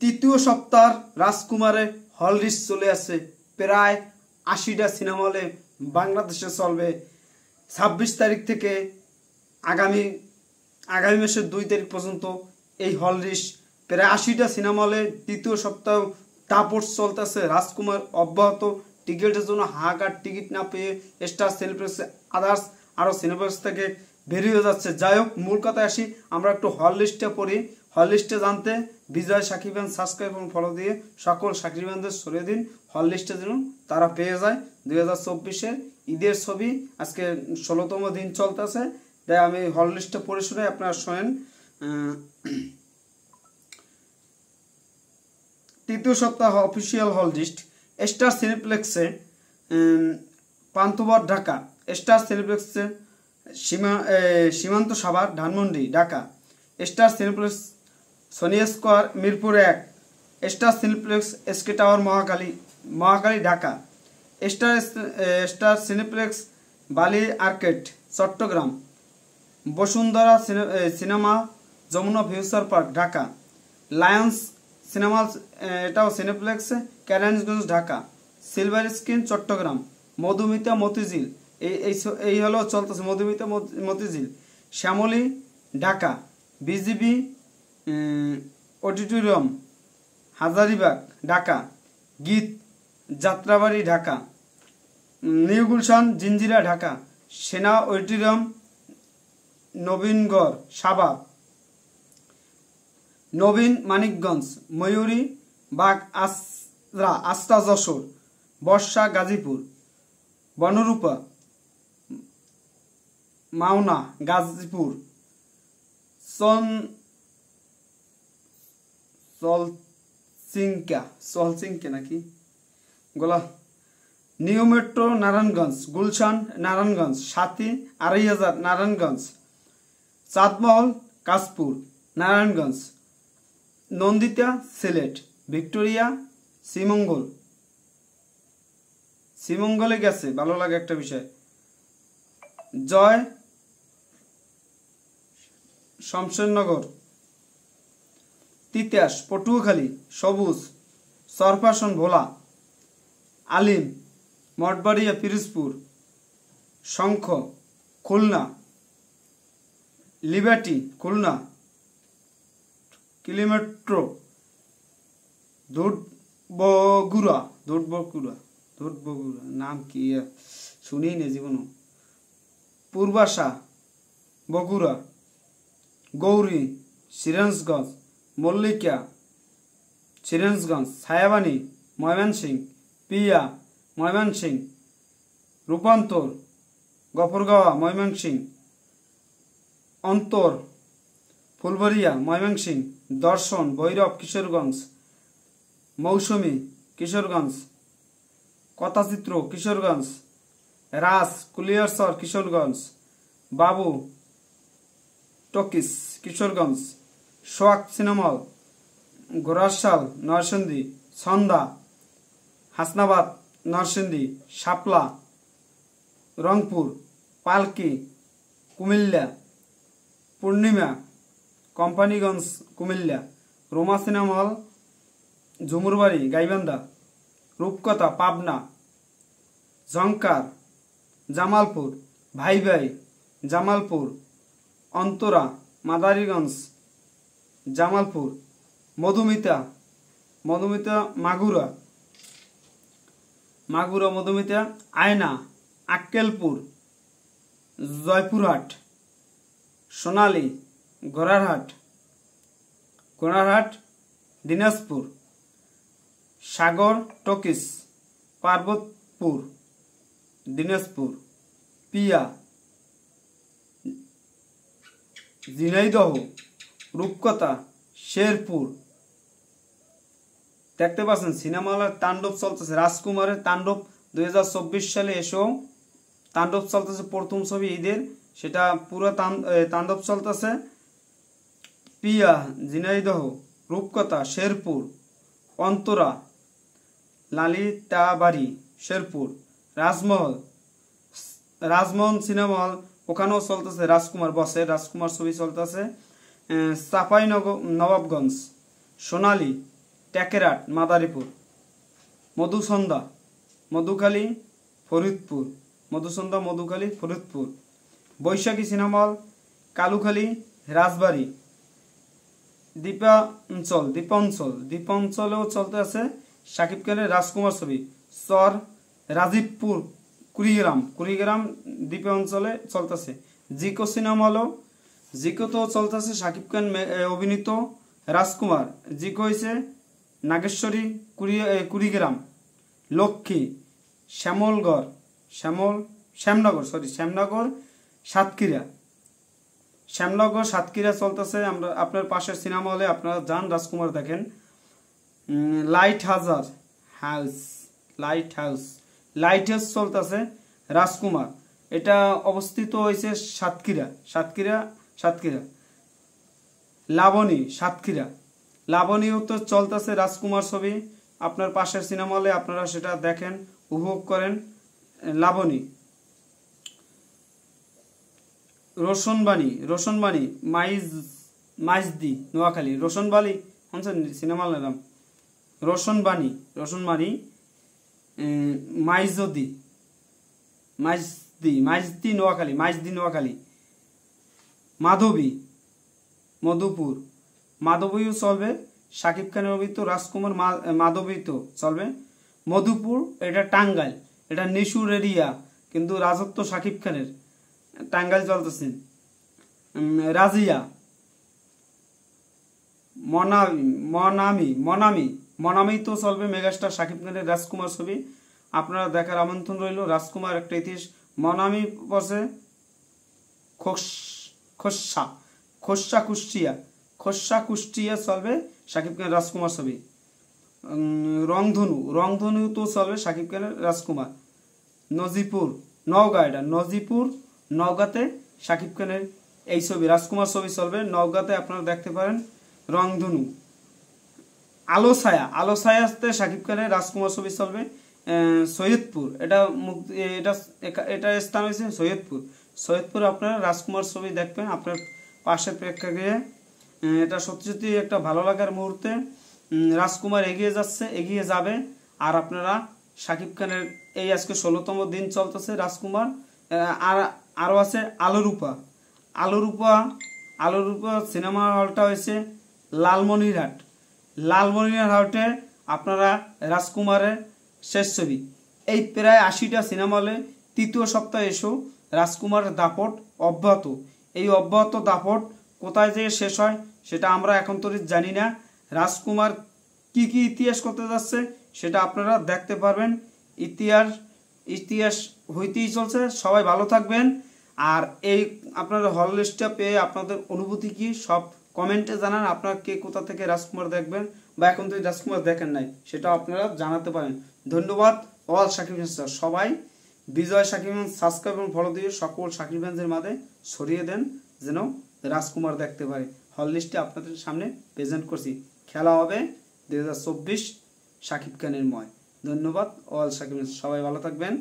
তৃতীয় সপ্তাহ রাজকুমারের হল লিস্ট চলে আসছে। প্রায় ৮০টা সিনেমা হলে বাংলাদেশে চলবে। ২৬ তারিখ থেকে আগামী মাসের ২ তারিখ পর্যন্ত এই হল লিস্ট। প্রায় ৮০টা সিনেমা হলে তৃতীয় সপ্তাহ দাপট চলতেছে। রাজকুমার অব্যাহত। টিকিটের জন্য হাহাকার, টিকিট না পেয়ে স্টার সিনেপ্লেক্স আদার্স আরও সিনেপ্লেক্স থেকে বেরিয়ে যাচ্ছে। যাই হোক, মূল কথায় আসি, আমরা একটু হল লিস্টে পড়ি। হল লিস্টে জানতে বিজয় সাকিবান সাবস্ক্রাইব এবং ফলো দিয়ে সকল সাকিবানদের সরিয়ে দিন। হল লিস্টে যেন তারা পেয়ে যায়। 2024-এর ঈদের ছবি আজকে 16তম দিন চলতেছে। তাই আমি হল লিস্টে পড়ে শুনে আপনারা শোনেন। তৃতীয় সপ্তাহ অফিসিয়াল হল লিস্ট। স্টার সিনেপ্লেক্সে পান্থপথ ঢাকা, স্টার সিনেপ্লেক্সে Shimanto Savar Dhanmondi Dhaka, star cineplex Sony square Mirpur 1, star cineplex SK tower Mohakhali Dhaka, star cineplex Bali arcade Chittagong, Bashundhara cinema Jamuna future park Dhaka, lions cinema এটাও cineplex Keraniganj Dhaka, silver screen Chittagong, Madhumita Motijheel এই হলো চলতেছে Madhumita Motijheel, Shyamoli Dhaka, BGB auditorium Hazaribagh Dhaka, Geet Jatrabari Dhaka, new Gulshan Jinjira Dhaka, Sena auditorium নবীনগড় সাবা, নবীন মানিকগঞ্জ, ময়ূরী বাগ আস্তা যশোর, বর্ষা গাজীপুর, বনরূপা মাওনা গাজীপুর, চলচিঙ্কা নাকি গোলা, নিউ মেট্রো নারায়ণগঞ্জ, গুলশান নারায়ণগঞ্জ, সাথী ২৫০০ Narayanganj, Chandmahal Kashpur Narayanganj, Nandita Sylhet, Victoria শ্রীমঙ্গলে গেছে, ভালো লাগে একটা বিষয়, জয় শমশেরনগর, তিতাস পটুয়াখালী, সবুজ সরফাসন ভোলা, আলিম মঠবাড়িয়া পিরোজপুর, শঙ্খ খুলনা, লিবার্টি খুলনা, কিলোমেট্রো ধুটবগুড়া নাম কি শুনি না জীবন, পূর্বাশা বগুড়া, গৌরী সিরাজগঞ্জ, মল্লিকা সিরাজগঞ্জ, ছায়াবাণী ময়মনসিংহ, পিয়া ময়মনসিংহ, রূপান্তর গফরগাঁওয়া ময়মনসিংহ, অন্তর ফুলবাড়িয়া ময়মনসিংহ, দর্শন ভৈরব কিশোরগঞ্জ, মৌসুমী কিশোরগঞ্জ, কথাচিত্র কিশোরগঞ্জ, রাজ কুলিয়ারচর কিশোরগঞ্জ, বাবু talkies Kishoreganj, সোয়াক cinema hall Ghorashal Narsingdi, সন্ধ্যা হাসনাবাদ নরসিংদী, শাপলা রংপুর, পালকি কুমিল্লা, পূর্ণিমা কোম্পানিগঞ্জ কুমিল্লা, রোমা সিনেমা হল ঝুমুরবাড়ি গাইবান্ধা, রূপকথা পাবনা, ঝংকার জামালপুর, ভাই ভাই জামালপুর, অন্তরা মাদারীগঞ্জ জামালপুর, মধুমিতা মাগুরা মধুমিতা, আয়না আক্কেলপুর, জয়পুরহাট, সোনালী ঘোড়ারহাট দিনাজপুর, সাগর টকিস পার্বতপুর দিনাজপুর, পিয়া ঝিনাইদহ, রূপকথা শেরপুর। দেখতে পাচ্ছেন সিনেমা হলের তাণ্ডব চলতেছে। রাজকুমারের তাণ্ডব 2024 সালে এসেও তাণ্ডব চলতেছে। প্রথম ছবি ঈদের, সেটা পুরো তাণ্ডব চলতেছে। পিয়া ঝিনাইদহ, রূপকথা শেরপুর, অন্তরা লালিতাবাড়ি শেরপুর, রাজমোহন সিনেমা হল ওখানেও চলতেছে রাজকুমার ছবি চলতেছে। চাঁপাই নবাবগঞ্জ, সোনালী টেকেরাট মাদারীপুর, মধুসন্ধ্যা মধুখালী ফরিদপুর, মধুসন্ধ্যা মধুখালী ফরিদপুর, বৈশাখী সিনেমা হল কালুখালী রাজবাড়ী, দ্বীপাঞ্চলেও চলতে আছে শাকিব খানের রাজকুমার ছবি, চর রাজীবপুর কুড়িগ্রাম দ্বীপাঞ্চলে চলতেছে। জিকো সিনেমা হল জিকোতেও চলতেছে শাকিব খান অভিনীত রাজকুমার, জিকো হয়েছে নাগেশ্বরী কুড়িগ্রাম, লক্ষ্মী শ্যামনগর সাতক্ষীরা চলতেছে। আমরা আপনার পাশের সিনেমা হলে আপনারা যান, রাজকুমার দেখেন। লাইট হাউস চলতেছে রাজকুমার, এটা অবস্থিত হয়েছে সাতক্ষীরা। লাবণীও তো চলতেছে রাজকুমার ছবি, আপনার পাশের সিনেমা হলে আপনারা সেটা দেখেন, উপভোগ করেন। লাবণী, রোশনবাণী মাইজদি নোয়াখালী, রোশনবাণী সিনেমা হলের নাম রোশনবাণী মাইজদি নোয়াখালী। মাধবীও চলবে, শাকিব খানের অভিনীত রাজকুমার মাধবী তো চলবে। মধুপুর এটা টাঙ্গাইল, এটা নিশুর এরিয়া কিন্তু রাজত্ব শাকিব খানের, টাঙ্গাইল চলতেছে। রাজিয়া মনামি তো চলবে, মেগাস্টার শাকিব খানের রাজকুমার ছবি, আপনারা দেখার আমন্ত্রণ রইল। রাজকুমার একটা ইতিহাস। মনামি বসে খোসা কুষ্টিয়া চলবে শাকিব খানের রাজকুমার ছবি। রংধনু তো চলবে শাকিব খানের রাজকুমার। নওগাঁতে শাকিব খানের এই ছবি রাজকুমার ছবি চলবে, নওগাঁতে আপনারা দেখতে পারেন রংধনু। আলো ছায়াতে শাকিব খানের রাজকুমার ছবি চলবে। সৈয়দপুর এটা স্থান হয়েছে সৈয়দপুর আপনারা রাজকুমার ছবি দেখবেন আপনার পাশের প্রেক্ষাগৃহে। এটা সত্যি একটা ভালো লাগার মুহূর্তে। রাজকুমার এগিয়ে যাবে, আর আপনারা শাকিব খানের এই আজকে 16তম দিন চলতেছে রাজকুমার। আর আরো আছে আলোরূপা সিনেমা হলটা হয়েছে লালমনিরহাটে আপনারা রাজকুমারের শেষ ছবি। এই প্রায় 80টা সিনেমা হলে তৃতীয় সপ্তাহে এসেও রাজকুমারের দাপট অব্যাহত। এই অব্যাহত দাপট কোথায় যেয়ে শেষ হয় সেটা আমরা এখন তো জানি না। রাজকুমার কি ইতিহাস করতে যাচ্ছে সেটা আপনারা দেখতে পারবেন। ইতিহাস হইতেই চলছে। সবাই ভালো থাকবেন। আর এই আপনারা হল লিস্টটা পেয়ে আপনাদের অনুভূতি কি সব কমেন্টে জানান। আপনারা কে কোথা থেকে রাজকুমার দেখবেন বা এখন তো রাজকুমার দেখেন নাই সেটা আপনারা জানাতে পারেন। ধন্যবাদ। অল শাকিব ফ্যান্স সবাই বিজয় শাকিব সাবস্ক্রাইব এবং ফলো দিয়ে সকল শাকিব ফ্যান্সের মাঝে ছড়িয়ে দেন যেন রাজকুমার দেখতে পারে। হল লিস্টে আপনাদের সামনে প্রেজেন্ট করছি। খেলা হবে 2024 শাকিব খানের ময়। ধন্যবাদ। অল শাকিব ফ্যান্স সবাই ভালো থাকবেন।